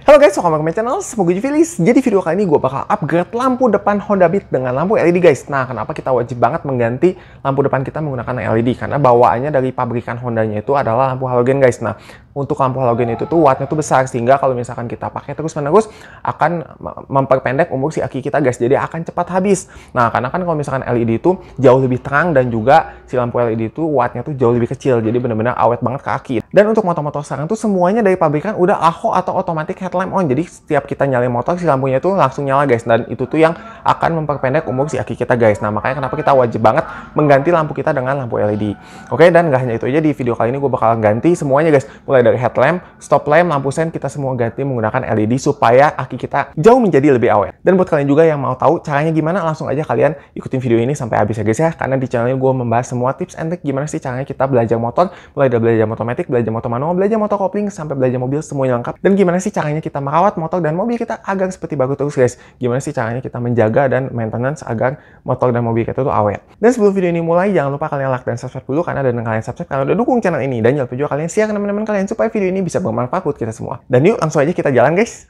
Halo guys, welcome back to my channel, semoga Filis. Jadi video kali ini gue bakal upgrade lampu depan Honda Beat dengan lampu LED guys. Nah, kenapa kita wajib banget mengganti lampu depan kita menggunakan LED? Karena bawaannya dari pabrikan Hondanya itu adalah lampu halogen guys. Nah, untuk lampu halogen itu tuh wattnya tuh besar, sehingga kalau misalkan kita pakai terus-menerus akan memperpendek umur si aki kita guys. Jadi akan cepat habis. Nah, karena kan kalau misalkan LED itu jauh lebih terang dan juga si lampu LED itu wattnya tuh jauh lebih kecil. Jadi benar-benar awet banget ke aki. Dan untuk motor-motor sekarang tuh semuanya dari pabrikan udah AHO atau automatic headlamp on. Jadi setiap kita nyalain motor si lampunya tuh langsung nyala guys. Dan itu tuh yang akan memperpendek umur si aki kita guys. Nah, makanya kenapa kita wajib banget mengganti lampu kita dengan lampu LED. Oke, dan gak hanya itu aja, di video kali ini gue bakal ganti semuanya guys. Mulai dari headlamp, stop lamp, lampu sen, kita semua ganti menggunakan LED supaya aki kita jauh menjadi lebih awet. Dan buat kalian juga yang mau tahu caranya gimana, langsung aja kalian ikutin video ini sampai habis ya guys ya. Karena di channel ini gue membahas semua tips and trick gimana sih caranya kita belajar motor. Mulai dari belajar motor matic, belajar motor manual, belajar motor kopling, sampai belajar mobil, semuanya lengkap. Dan gimana sih caranya kita merawat motor dan mobil kita agar seperti baru terus guys. Gimana sih caranya kita menjaga dan maintenance agar motor dan mobil kita tuh awet. Dan sebelum video ini mulai, jangan lupa kalian like dan subscribe dulu, karena dengan kalian subscribe kalian udah dukung channel ini. Dan jangan lupa juga kalian share ke teman-teman kalian supaya video ini bisa bermanfaat buat kita semua. Dan yuk langsung aja kita jalan guys.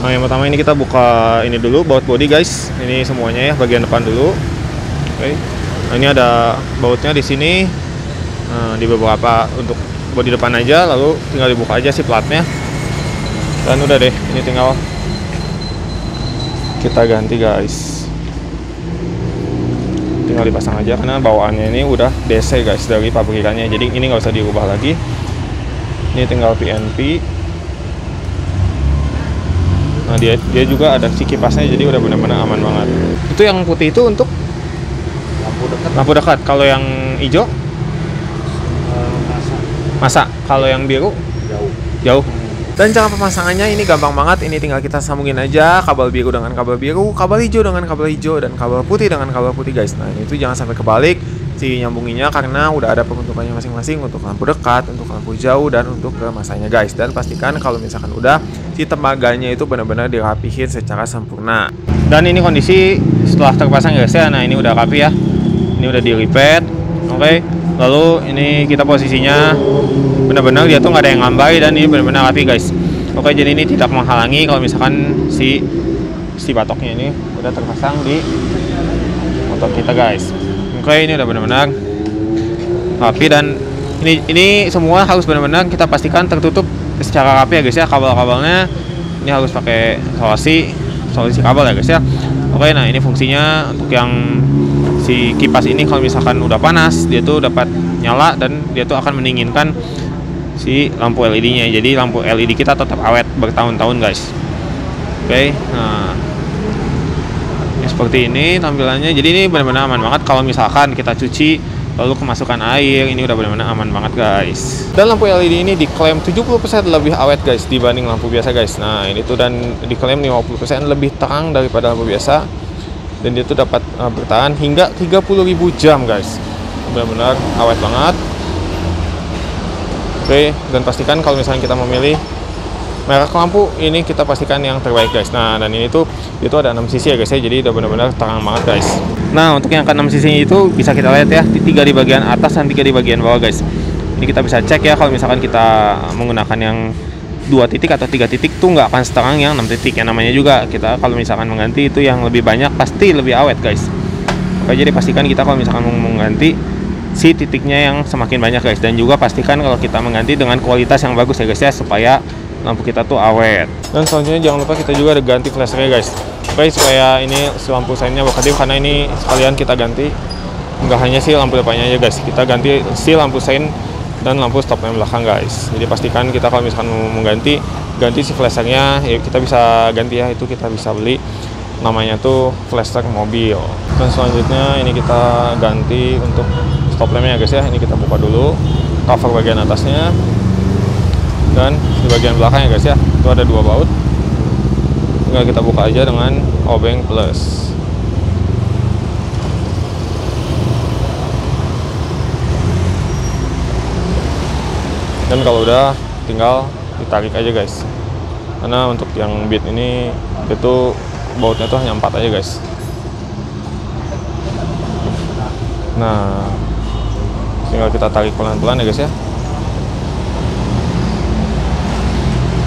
Nah, yang pertama ini kita buka ini dulu, baut body guys. Ini semuanya ya, bagian depan dulu. Oke. Nah, ini ada bautnya di sini. Nah, di beberapa untuk bodi depan aja, lalu tinggal dibuka aja sih platnya. Dan udah deh, ini tinggal kita ganti guys. Tinggal dipasang aja karena bawaannya ini udah DC guys dari pabrikannya. Jadi ini nggak usah diubah lagi. Ini tinggal PNP. Nah, dia juga ada si kipasnya, jadi udah benar-benar aman banget. Itu yang putih itu untuk lampu dekat. Kalau yang hijau masa. Kalau yang biru jauh. Dan cara pemasangannya ini gampang banget. Ini tinggal kita sambungin aja kabel biru dengan kabel biru, kabel hijau dengan kabel hijau, dan kabel putih dengan kabel putih guys. Nah, ini tuh jangan sampai kebalik si nyambunginnya, karena udah ada pembentukannya masing-masing untuk lampu dekat, untuk lampu jauh, dan untuk kemasanya guys. Dan pastikan kalau misalkan udah si tembaganya itu benar-benar dirapihin secara sempurna. Dan ini kondisi setelah terpasang guys ya. Nah, ini udah rapi ya. Ini udah di-repair. Oke. Lalu ini kita posisinya benar-benar dia tuh nggak ada yang ngambai, dan ini benar-benar rapi guys. Oke, jadi ini tidak menghalangi kalau misalkan si batoknya ini udah terpasang di motor kita guys. Oke, ini udah benar-benar rapi, dan ini semua harus benar-benar kita pastikan tertutup secara rapi ya guys ya. Kabel-kabelnya ini harus pakai solusi kabel ya guys ya. Oke, nah ini fungsinya untuk yang si kipas ini, kalau misalkan udah panas dia tuh dapat nyala dan dia tuh akan mendinginkan si lampu LED-nya. Jadi lampu LED kita tetap awet bertahun-tahun guys. Oke, nah ini seperti ini tampilannya. Jadi ini benar-benar aman banget kalau misalkan kita cuci lalu kemasukan air. Ini udah benar-benar aman banget guys. Dan lampu LED ini diklaim 70% lebih awet guys dibanding lampu biasa guys. Nah, ini tuh, dan diklaim 50% lebih terang daripada lampu biasa. Dan dia tuh dapat bertahan hingga 30.000 jam guys. Benar-benar awet banget. Oke, dan pastikan kalau misalnya kita memilih merek lampu ini, kita pastikan yang terbaik guys. Nah, dan ini tuh itu ada 6 sisi ya guys ya. Jadi udah benar-benar terang banget guys. Nah, untuk yang ke-6 sisi itu bisa kita lihat ya, 3 di bagian atas dan 3 di bagian bawah guys. Ini kita bisa cek ya, kalau misalkan kita menggunakan yang 2 titik atau 3 titik tuh nggak akan seterang yang 6 titik. Yang namanya juga kita kalau misalkan mengganti itu yang lebih banyak pasti lebih awet guys. Oke, jadi pastikan kita kalau misalkan mau mengganti si titiknya yang semakin banyak guys. Dan juga pastikan kalau kita mengganti dengan kualitas yang bagus ya guys ya, supaya lampu kita tuh awet. Dan selanjutnya jangan lupa kita juga ada ganti flashernya guys. Oke, supaya ini si lampu sennya berkedip, karena ini sekalian kita ganti nggak hanya si lampu depannya aja guys, kita ganti si lampu sen dan lampu stop lamp belakang guys. Jadi pastikan kita kalau misalkan mau ganti si flashernya ya, kita bisa ganti ya, itu kita bisa beli, namanya tuh flasher mobil. Dan selanjutnya ini kita ganti untuk stop lampnya guys ya. Ini kita buka dulu cover bagian atasnya, dan di bagian belakangnya guys ya, itu ada 2 baut. Tinggal kita buka aja dengan obeng plus. Dan kalau udah tinggal ditarik aja guys. Karena untuk yang Beat ini itu bautnya tuh hanya 4 aja guys. Nah, tinggal kita tarik pelan-pelan ya guys ya.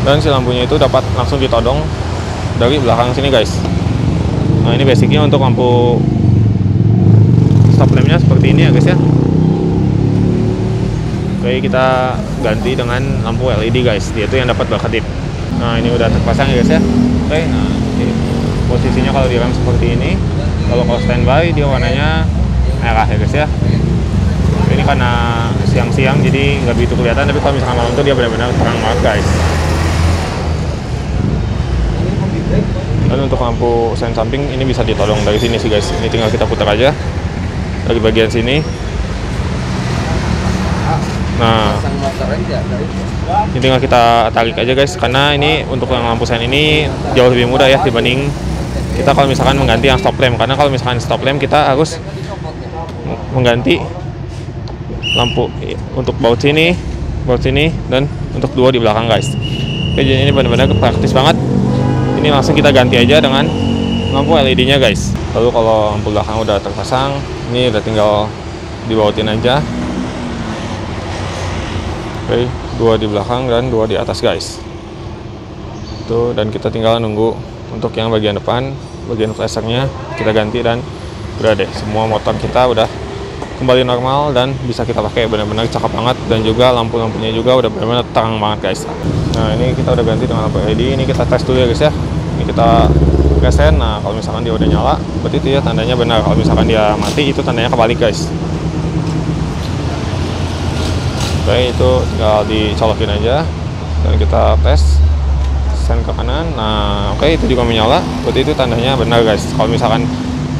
Dan si lampunya itu dapat langsung ditodong dari belakang sini guys. Nah ini basicnya untuk lampu stop lampnya seperti ini ya guys ya. Oke, kita ganti dengan lampu LED guys, dia itu yang dapat berkedip. Nah ini udah terpasang ya guys ya. Oke, nah ini posisinya kalau direm seperti ini. Kalau standby dia warnanya merah ya guys ya. Ini karena siang-siang jadi nggak begitu kelihatan, tapi kalau misalkan malam itu dia benar-benar terang banget guys. Dan untuk lampu sen samping ini bisa ditolong dari sini sih guys. Ini tinggal kita putar aja dari bagian sini. Nah, ini tinggal kita tarik aja guys, karena ini untuk yang lampu sen ini jauh lebih mudah ya dibanding kita kalau misalkan mengganti yang stop lamp. Karena kalau misalkan stop lamp kita harus mengganti lampu untuk baut sini, dan untuk dua di belakang guys. Oke, jadi ini benar-benar praktis banget. Ini langsung kita ganti aja dengan lampu LED-nya guys. Lalu kalau lampu belakang udah terpasang, ini udah tinggal dibautin aja. Oke, dua di belakang dan dua di atas guys. Tuh, dan kita tinggal nunggu untuk yang bagian depan, bagian flashernya kita ganti, dan udah deh, semua motor kita udah kembali normal dan bisa kita pakai. Benar-benar cakep banget, dan juga lampu-lampunya juga udah benar-benar terang banget guys. Nah ini kita udah ganti dengan lampu LED. Ini kita tes dulu ya guys ya. Ini kita resen. Nah kalau misalkan dia udah nyala, berarti itu ya tandanya benar. Kalau misalkan dia mati, itu tandanya kebalik guys. Oke, itu tinggal dicolokin aja dan kita tes sen ke kanan. Nah oke, itu juga menyala, berarti itu tandanya benar guys. Kalau misalkan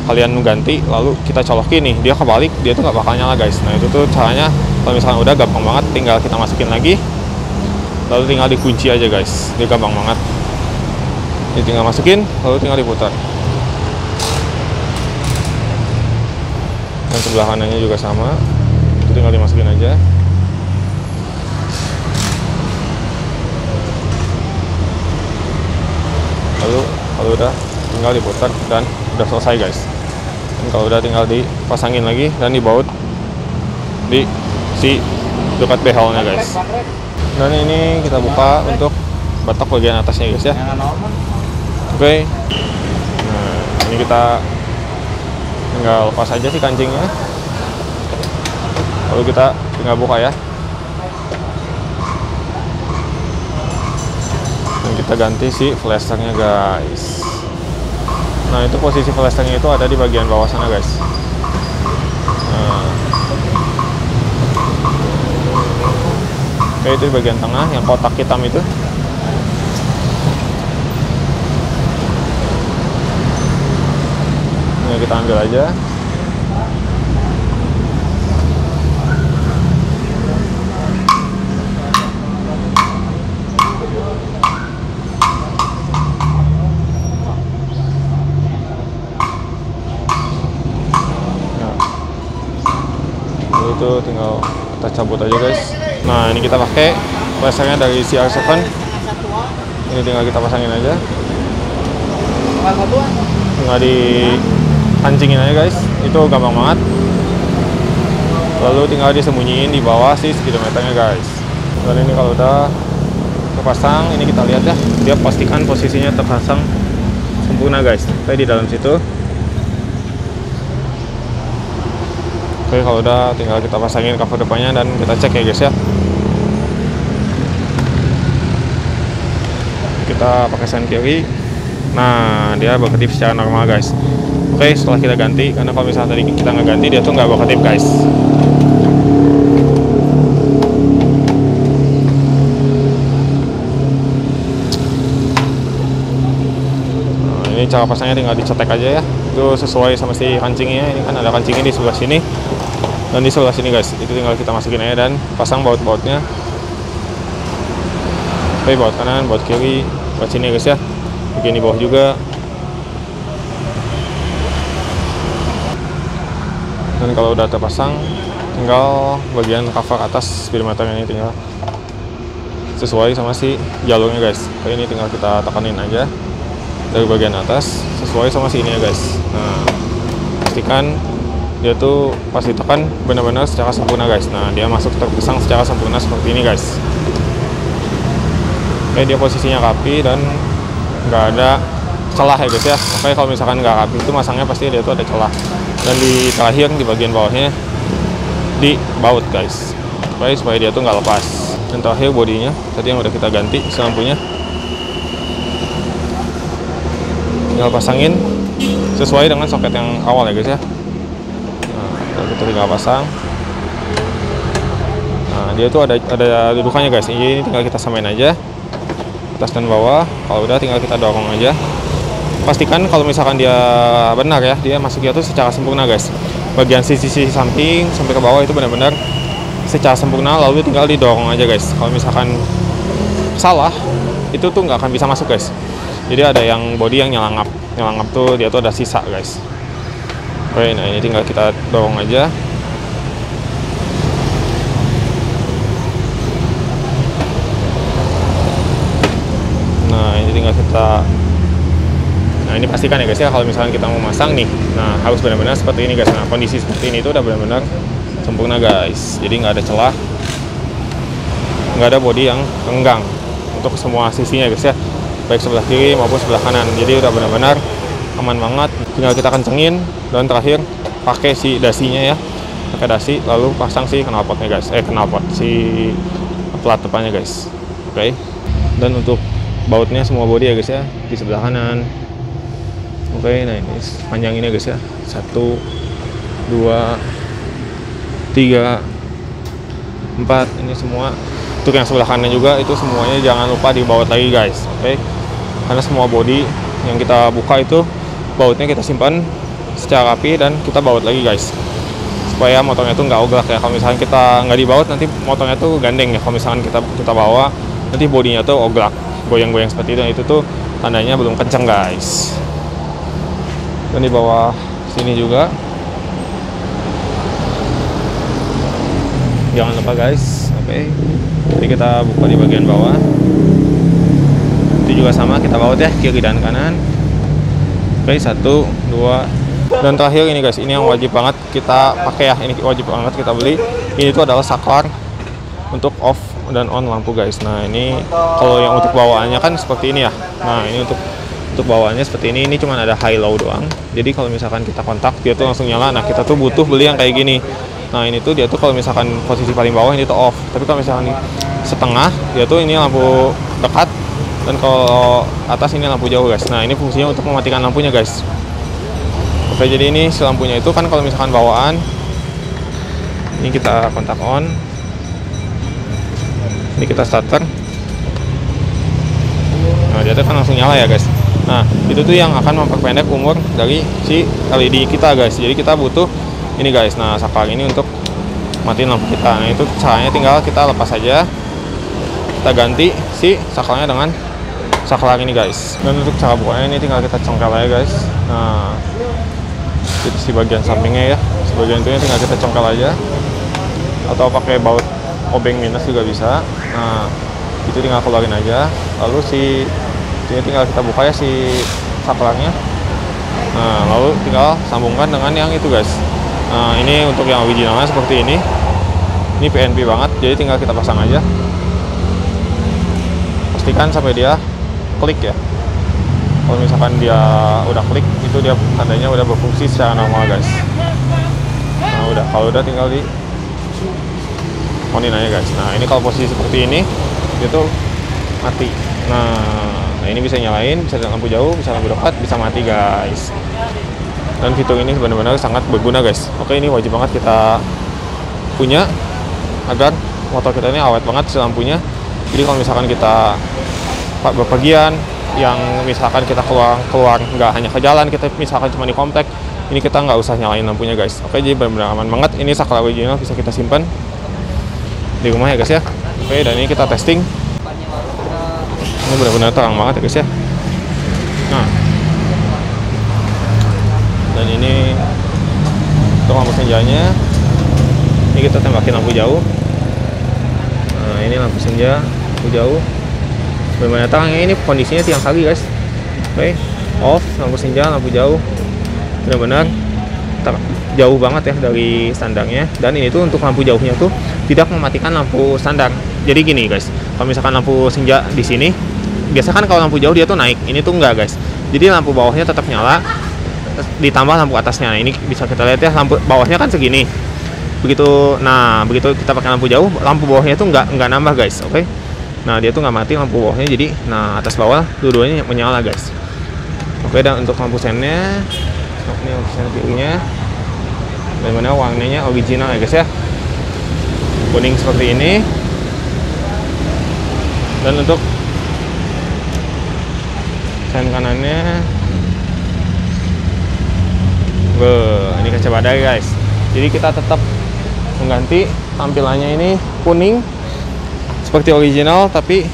kalian ganti lalu kita colokin nih, dia kebalik, dia tuh nggak bakal nyala guys. Nah itu tuh caranya. Kalau misalkan udah gampang banget, tinggal kita masukin lagi, lalu tinggal dikunci aja guys. Dia gampang banget, ini tinggal masukin lalu tinggal diputar. Dan sebelah kanannya juga sama, itu tinggal dimasukin aja. Lalu kalau udah tinggal diputar dan udah selesai guys. Dan kalau udah tinggal dipasangin lagi dan dibaut di si dekat behelnya guys. Dan ini kita buka untuk batok bagian atasnya guys ya. Oke. Nah ini kita tinggal lepas aja sih kancingnya, lalu kita tinggal buka ya. Dan kita ganti si flashernya guys. Nah itu posisi flashernya itu ada di bagian bawah sana guys. Nah, oke, itu di bagian tengah yang kotak hitam itu. Ini kita ambil aja. Itu tinggal kita cabut aja guys. Nah ini kita pakai flashernya dari CR7. Ini tinggal kita pasangin aja, tinggal dikancingin aja guys. Itu gampang banget. Lalu tinggal disembunyiin di bawah si speedometernya guys. Dan ini kalau udah terpasang, ini kita lihat ya, dia pastikan posisinya terpasang sempurna guys, kayak di dalam situ. Oke, kalau udah tinggal kita pasangin cover depannya dan kita cek ya guys ya. Kita pakai sen kiri. Nah, dia berkedip secara normal guys. Oke, setelah kita ganti, karena kalau misalnya tadi kita nggak ganti, dia tuh nggak berkedip guys. Nah, ini cara pasangnya tinggal dicetek aja ya. Itu sesuai sama si kancingnya. Ini kan ada kancingnya di sebelah sini dan di sebelah sini guys. Itu tinggal kita masukin aja dan pasang baut-bautnya. Oke, baut kanan, baut kiri, baut sini guys ya. Bagian di bawah juga. Dan kalau udah terpasang, tinggal bagian cover atas speedometer ini tinggal sesuai sama si jalurnya guys. Oke, ini tinggal kita tekanin aja dari bagian atas sesuai sama si ini ya guys. Nah, pastikan dia tuh pas ditekan benar-benar secara sempurna guys. Nah, dia masuk terpasang secara sempurna seperti ini guys. Oke, dia posisinya rapi dan nggak ada celah ya guys ya. Oke, kalau misalkan nggak rapi itu masangnya pasti dia tuh ada celah. Dan di terakhir di bagian bawahnya dibaut guys. Oke, supaya dia tuh nggak lepas. Dan terakhir bodinya tadi yang udah kita ganti si lampunya. Tinggal pasangin sesuai dengan soket yang awal ya guys ya. Nah, kita tinggal pasang. Nah, dia tuh ada dudukannya guys. Ini tinggal kita samain aja atas dan bawah. Kalau udah tinggal kita dorong aja. Pastikan kalau misalkan dia benar ya, dia masuknya tuh secara sempurna guys. Bagian sisi samping sampai ke bawah itu benar-benar secara sempurna, lalu tinggal didorong aja guys. Kalau misalkan salah, itu tuh nggak akan bisa masuk guys. Jadi ada yang body yang nyelangap tuh dia tuh ada sisa guys. Oke, nah ini tinggal kita dorong aja. Nah ini tinggal kita, nah ini pastikan ya guys ya, kalau misalkan kita mau masang nih, nah harus benar-benar seperti ini guys. Nah kondisi seperti ini tuh udah benar-benar sempurna guys. Jadi nggak ada celah, nggak ada body yang renggang untuk semua sisinya guys ya, baik sebelah kiri maupun sebelah kanan. Jadi udah benar-benar aman banget. Tinggal kita kencengin dan terakhir pakai si dasinya ya, pakai dasi lalu pasang si knalpotnya guys. Knalpot si plat depannya guys. Oke. Dan untuk bautnya semua body ya guys ya, di sebelah kanan. Oke, nah ini panjang ini guys ya, 1, 2, 3, 4, ini semua. Untuk yang sebelah kanan juga itu semuanya jangan lupa dibaut lagi guys. Oke, karena semua body yang kita buka itu bautnya kita simpan secara rapi dan kita baut lagi guys, supaya motornya tuh nggak ograk ya. Kalau misalnya kita nggak dibaut nanti motornya tuh gandeng ya. Kalau misalkan kita bawa nanti bodinya tuh ograk, goyang-goyang seperti itu tuh tandanya belum kenceng guys. Dan di bawah sini juga jangan lupa guys. Oke, jadi kita buka di bagian bawah itu juga sama, kita baut ya kiri dan kanan. Oke, 1, 2, dan terakhir ini guys, ini yang wajib banget kita pakai ya, ini wajib banget kita beli. Ini tuh adalah saklar untuk off dan on lampu guys. Nah ini kalau yang untuk bawaannya kan seperti ini ya. Nah ini untuk bawaannya seperti ini cuma ada high low doang. Jadi kalau misalkan kita kontak dia tuh langsung nyala. Nah kita tuh butuh beli yang kayak gini. Nah ini tuh dia tuh kalau misalkan posisi paling bawah ini tuh off, tapi kalau misalkan setengah dia tuh ini lampu dekat, dan kalau atas ini lampu jauh guys. Nah ini fungsinya untuk mematikan lampunya guys. Oke, jadi ini si lampunya itu kan kalau misalkan bawaan ini kita kontak on, ini kita starter. Nah dia tuh kan langsung nyala ya guys. Nah itu tuh yang akan memperpendek umur dari si LED kita guys. Jadi kita butuh ini guys. Nah saklar ini untuk matiin lampu kita. Nah itu caranya tinggal kita lepas aja, kita ganti si saklarnya dengan saklar ini guys. Dan untuk cara bukanya ini tinggal kita congkel aja guys. Nah itu si bagian sampingnya ya, si bagian itu tinggal kita congkel aja, atau pakai baut obeng minus juga bisa. Nah itu tinggal keluarin aja, lalu ini tinggal kita buka ya si saklarnya. Nah lalu tinggal sambungkan dengan yang itu guys. Nah ini untuk yang originalnya seperti ini PNP banget, jadi tinggal kita pasang aja. Pastikan sampai dia klik ya. Kalau misalkan dia udah klik, itu dia tandanya udah berfungsi secara normal guys. Nah udah, kalau udah tinggal di onin aja guys. Nah ini kalau posisi seperti ini itu mati. Nah ini bisa nyalain, bisa lampu jauh, bisa lampu dekat, bisa mati guys. Dan fitur ini benar-benar sangat berguna guys. Oke, ini wajib banget kita punya agar motor kita ini awet banget si lampunya. Jadi kalau misalkan kita berpergian, yang misalkan kita keluar nggak hanya ke jalan, kita misalkan cuma di komplek, ini kita nggak usah nyalain lampunya guys. Oke, jadi benar-benar aman banget. Ini saklar original, bisa kita simpan di rumah ya guys ya. Oke, dan ini kita testing. Ini benar-benar terang banget ya guys ya. Nah, dan ini untuk lampu senjanya, ini kita tembakin lampu jauh. Nah ini lampu senja, lampu jauh. Benar-benar terangnya, ini kondisinya siang hari guys. Oke, off, lampu senja, lampu jauh. Benar-benar jauh banget ya dari standarnya. Dan ini tuh untuk lampu jauhnya tuh tidak mematikan lampu standar. Jadi gini guys, Kalau misalkan lampu senja di sini, biasa kan kalau lampu jauh dia tuh naik, ini tuh enggak guys. Jadi lampu bawahnya tetap nyala, ditambah lampu atasnya. Nah, ini bisa kita lihat ya, lampu bawahnya kan segini. Begitu kita pakai lampu jauh, lampu bawahnya tuh nggak nambah guys, oke? Nah, dia tuh nggak mati lampu bawahnya, jadi atas bawah dua-duanya menyala guys. Oke, dan untuk lampu sennya, ini lampu sen kirinya, bagaimana warnanya original ya guys ya, kuning seperti ini. Dan untuk sen kanannya, ini kaca badai guys. Jadi kita tetap mengganti tampilannya ini kuning seperti original, tapi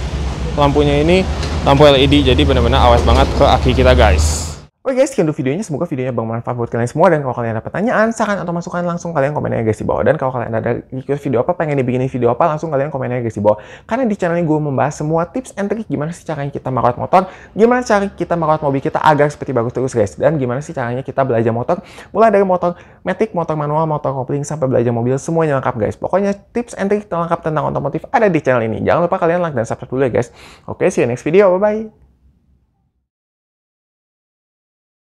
lampunya ini lampu LED, jadi benar-benar awet banget ke aki kita guys. Oke guys, sekian dulu videonya. Semoga videonya bermanfaat buat kalian semua. Dan kalau kalian ada pertanyaan, saran, atau masukan, langsung kalian komen aja guys di bawah. Dan kalau kalian ada request video apa, pengen dibikinin video apa, langsung kalian komen aja guys di bawah. Karena di channel ini gue membahas semua tips and trik gimana sih caranya kita merawat motor, gimana cara kita merawat mobil kita agar seperti bagus terus guys. Dan gimana sih caranya kita belajar motor, mulai dari motor matic, motor manual, motor kopling, sampai belajar mobil, semuanya lengkap guys. Pokoknya tips and trik terlengkap tentang otomotif ada di channel ini. Jangan lupa kalian like dan subscribe dulu ya guys. Oke, see you next video. Bye-bye.